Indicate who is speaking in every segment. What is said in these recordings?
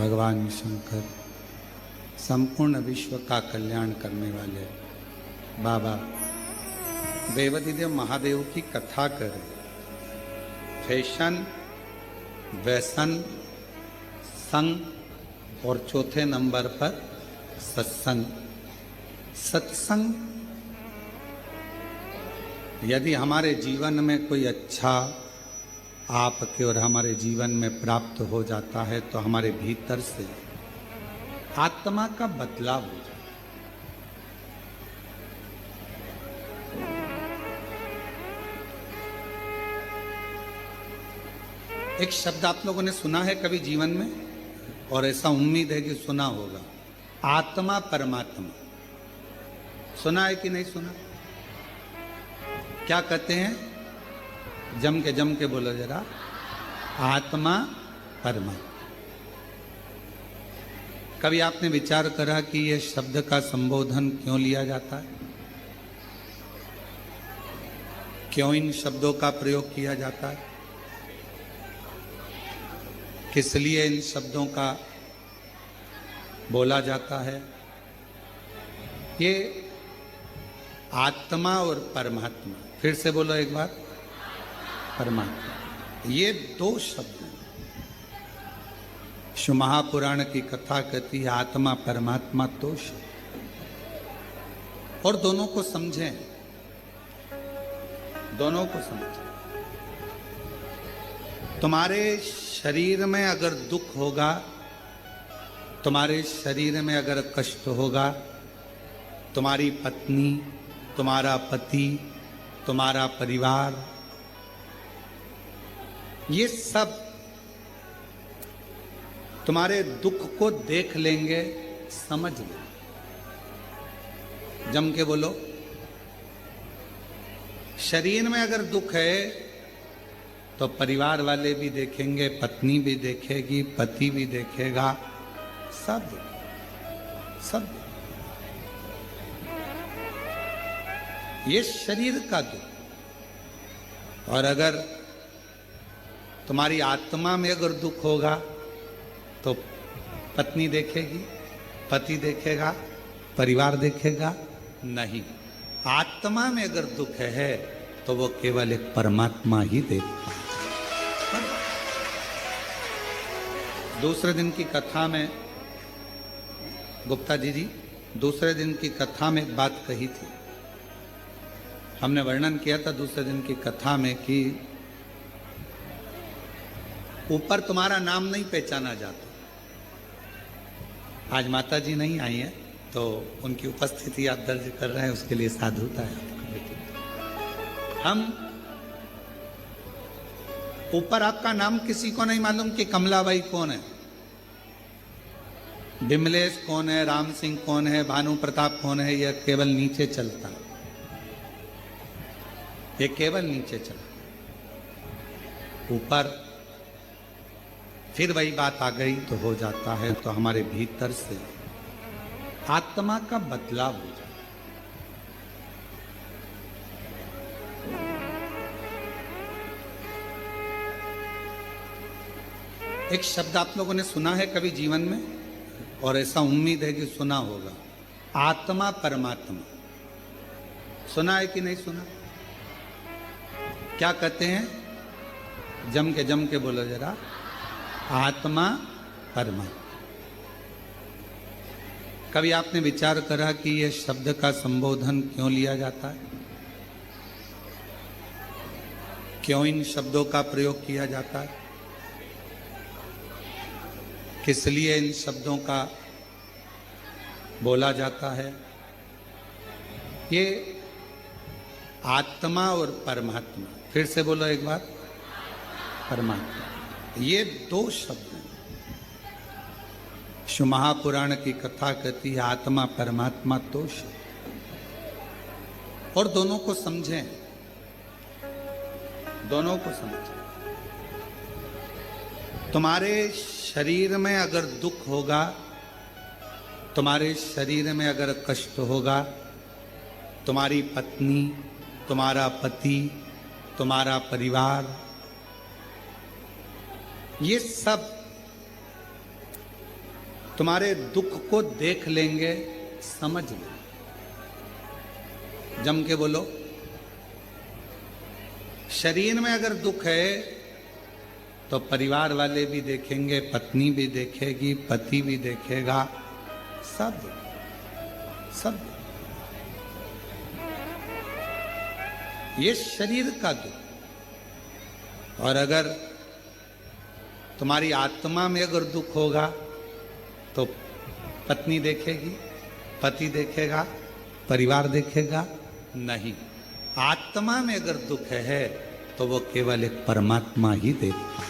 Speaker 1: भगवान शंकर संपूर्ण विश्व का कल्याण करने वाले बाबा देवाधिदेव महादेव की कथा करें। फैशन, व्यसन, संग और चौथे नंबर पर सत्संग। सत्संग यदि हमारे जीवन में कोई अच्छा आपके और हमारे जीवन में प्राप्त हो जाता है तो हमारे भीतर से आत्मा का बदलाव हो जाता है। एक शब्द आप लोगों ने सुना है कभी जीवन में, और ऐसा उम्मीद है कि सुना होगा, आत्मा परमात्मा। सुना है कि नहीं सुना? क्या कहते हैं? जम के बोलो जरा, आत्मा परमात्मा। कभी आपने विचार करा कि यह शब्द का संबोधन क्यों लिया जाता है? क्यों इन शब्दों का प्रयोग किया जाता है? किस लिए इन शब्दों का बोला जाता है? ये आत्मा और परमात्मा, फिर से बोलो एक बार, परमात्मा, ये दो शब्द हैं। शिव महापुराण की कथा कहती है आत्मा परमात्मा दो शब्द, और दोनों को समझें, दोनों को समझें। तुम्हारे शरीर में अगर दुख होगा, तुम्हारे शरीर में अगर कष्ट होगा, तुम्हारी पत्नी, तुम्हारा पति, तुम्हारा परिवार, ये सब तुम्हारे दुख को देख लेंगे, समझ लेंगे। जम के बोलो। शरीर में अगर दुख है तो परिवार वाले भी देखेंगे, पत्नी भी देखेगी, पति भी देखेगा, सब सब। ये शरीर का दुख। और अगर तुम्हारी आत्मा में अगर दुख होगा तो पत्नी देखेगी, पति देखेगा, परिवार देखेगा नहीं। आत्मा में अगर दुख है तो वो केवल एक परमात्मा ही देखता है। दूसरे दिन की कथा में गुप्ता जी दूसरे दिन की कथा में एक बात कही थी। हमने वर्णन किया था दूसरे दिन की कथा में कि ऊपर तुम्हारा नाम नहीं पहचाना जाता। आज माता जी नहीं आई है तो उनकी उपस्थिति आप दर्ज कर रहे हैं, उसके लिए साधुता है। हम ऊपर आपका नाम किसी को नहीं मालूम कि कमलाबाई कौन है, विमलेश कौन है, राम सिंह कौन है, भानु प्रताप कौन है। यह केवल नीचे चलता है, ये केवल नीचे चलता। ऊपर फिर वही बात आ गई तो हो जाता है, तो हमारे भीतर से आत्मा का बदलाव हो जाता है। एक शब्द आप लोगों ने सुना है कभी जीवन में, और ऐसा उम्मीद है कि सुना होगा, आत्मा परमात्मा। सुना है कि नहीं सुना? क्या कहते हैं? जम के बोलो जरा, आत्मा परमात्मा। कभी आपने विचार करा कि यह शब्द का संबोधन क्यों लिया जाता है? क्यों इन शब्दों का प्रयोग किया जाता है? किस लिए इन शब्दों का बोला जाता है? ये आत्मा और परमात्मा, फिर से बोलो एक बार, परमात्मा, ये दो शब्द हैं। शिव महापुराण की कथा कहती है आत्मा परमात्मा दो शब्द, और दोनों को समझें, दोनों को समझें। तुम्हारे शरीर में अगर दुख होगा, तुम्हारे शरीर में अगर कष्ट होगा, तुम्हारी पत्नी, तुम्हारा पति, तुम्हारा परिवार, ये सब तुम्हारे दुख को देख लेंगे, समझ लो। जम के बोलो। शरीर में अगर दुख है तो परिवार वाले भी देखेंगे, पत्नी भी देखेगी, पति भी देखेगा, सब सब। ये शरीर का दुख। और अगर तुम्हारी आत्मा में अगर दुख होगा तो पत्नी देखेगी, पति देखेगा, परिवार देखेगा नहीं। आत्मा में अगर दुख है तो वो केवल एक परमात्मा ही देखेगा।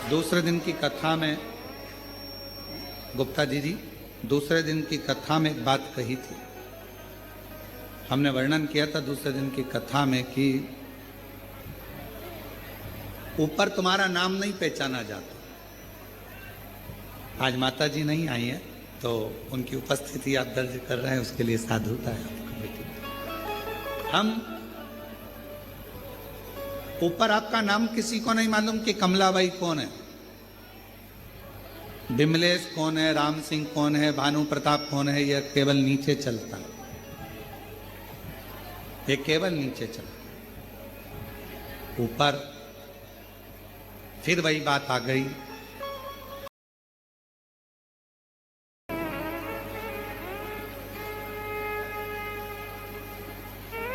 Speaker 1: दूसरे दिन की कथा में गुप्ता जी दूसरे दिन की कथा में एक बात कही थी। हमने वर्णन किया था दूसरे दिन की कथा में कि ऊपर तुम्हारा नाम नहीं पहचाना जाता। आज माता जी नहीं आई है तो उनकी उपस्थिति आप दर्ज कर रहे हैं, उसके लिए साधुता है आपका बेटी। हम ऊपर आपका नाम किसी को नहीं मालूम कि कमलाबाई कौन है, विमलेश कौन है, राम सिंह कौन है, भानु प्रताप कौन है, यह केवल नीचे चलता है। ये केवल नीचे चलता। ऊपर फिर वही बात आ गई।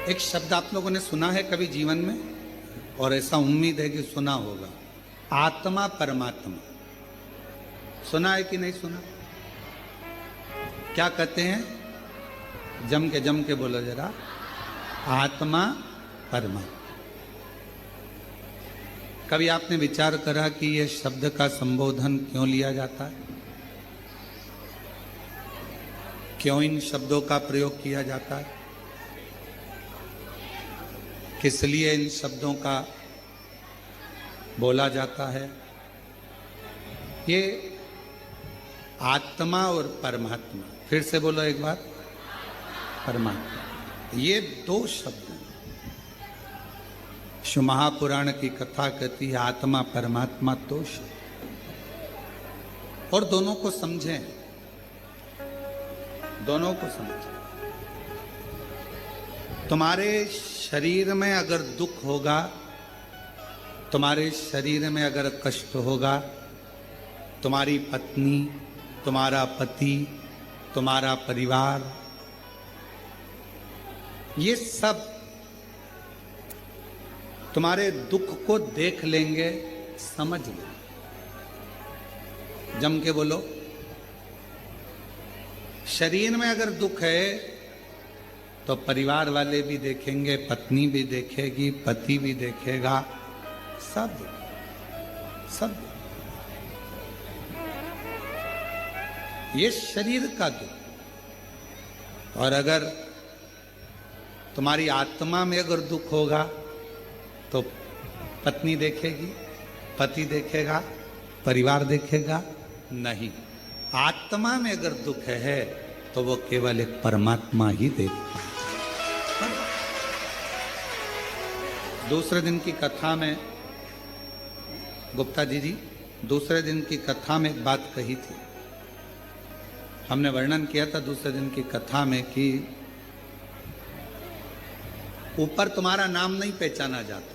Speaker 1: एक शब्द आप लोगों ने सुना है कभी जीवन में, और ऐसा उम्मीद है कि सुना होगा, आत्मा परमात्मा। सुना है कि नहीं सुना? क्या कहते हैं? जम के बोलो जरा। आत्मा परमात्मा। कभी आपने विचार करा कि यह शब्द का संबोधन क्यों लिया जाता है, क्यों इन शब्दों का प्रयोग किया जाता है, किस लिए इन शब्दों का बोला जाता है? ये आत्मा और परमात्मा, फिर से बोलो एक बार, परमात्मा, ये दो शब्द हैं। शिव महापुराण की कथा कहती है आत्मा परमात्मा दो शब्द, और दोनों को समझें, दोनों को समझें। तुम्हारे शरीर में अगर दुख होगा, तुम्हारे शरीर में अगर कष्ट होगा, तुम्हारी पत्नी, तुम्हारा पति, तुम्हारा परिवार, ये सब तुम्हारे दुख को देख लेंगे, समझ लो। जम के बोलो। शरीर में अगर दुख है तो परिवार वाले भी देखेंगे, पत्नी भी देखेगी, पति भी देखेगा, सब सब। ये शरीर का दुख। और अगर तुम्हारी आत्मा में अगर दुख होगा तो पत्नी देखेगी, पति देखेगा, परिवार देखेगा नहीं। आत्मा में अगर दुख है तो वो केवल एक परमात्मा ही देखेगा। दूसरे दिन की कथा में गुप्ता जी दूसरे दिन की कथा में एक बात कही थी। हमने वर्णन किया था दूसरे दिन की कथा में कि ऊपर तुम्हारा नाम नहीं पहचाना जाता।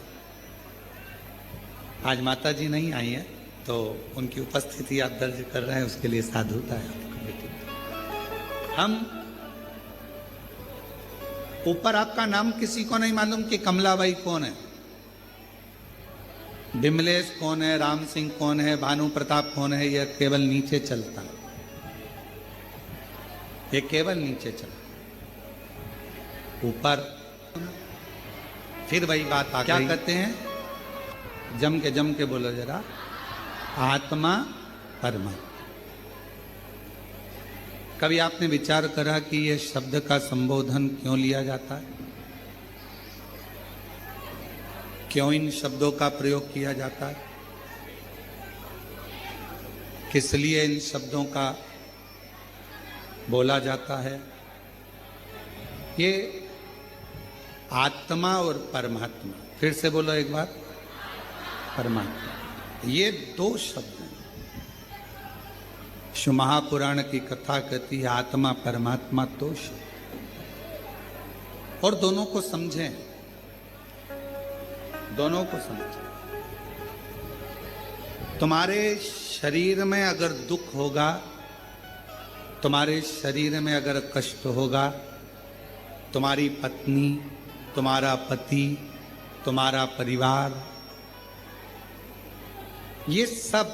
Speaker 1: आज माता जी नहीं आई है तो उनकी उपस्थिति आप दर्ज कर रहे हैं, उसके लिए साधुता है आपका बेटी। हम ऊपर आपका नाम किसी को नहीं मालूम कि कमलाबाई कौन है, विमलेश कौन है, राम सिंह कौन है, भानु प्रताप कौन है, यह केवल नीचे चलता है। ये केवल नीचे चलता। ऊपर फिर वही बात आ गई। क्या कहते हैं? जम के बोलो जरा। आत्मा परमात्मा। कभी आपने विचार करा कि यह शब्द का संबोधन क्यों लिया जाता है, क्यों इन शब्दों का प्रयोग किया जाता है, किस लिए इन शब्दों का बोला जाता है? ये आत्मा और परमात्मा, फिर से बोलो एक बार, परमात्मा, ये दो शब्द हैं। जो महापुराण की कथा कहती है आत्मा परमात्मा तोष, और दोनों को समझें, दोनों को समझें। तुम्हारे शरीर में अगर दुख होगा, तुम्हारे शरीर में अगर कष्ट होगा, तुम्हारी पत्नी, तुम्हारा पति, तुम्हारा परिवार, ये सब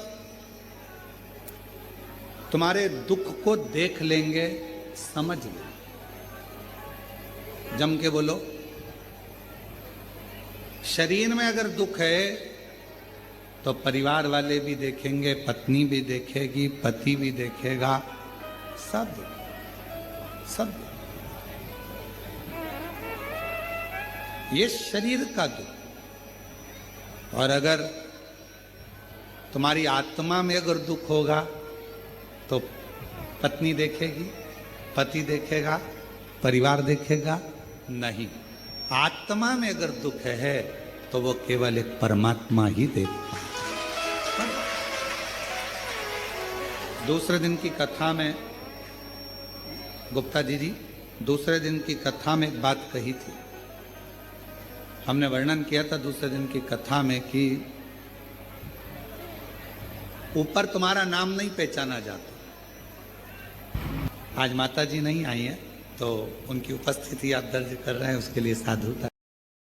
Speaker 1: तुम्हारे दुख को देख लेंगे, समझ लेंगे। जम के बोलो। शरीर में अगर दुख है तो परिवार वाले भी देखेंगे, पत्नी भी देखेगी, पति भी देखेगा, सब सब। ये शरीर का दुख। और अगर तुम्हारी आत्मा में अगर दुख होगा तो पत्नी देखेगी, पति देखेगा, परिवार देखेगा नहीं। आत्मा में अगर दुख है तो वो केवल एक परमात्मा ही देखेगा। दूसरे दिन की कथा में गुप्ता जी दूसरे दिन की कथा में एक बात कही थी। हमने वर्णन किया था दूसरे दिन की कथा में कि ऊपर तुम्हारा नाम नहीं पहचाना जाता। आज माता जी नहीं आई है तो उनकी उपस्थिति आप दर्ज कर रहे हैं, उसके लिए साधुता।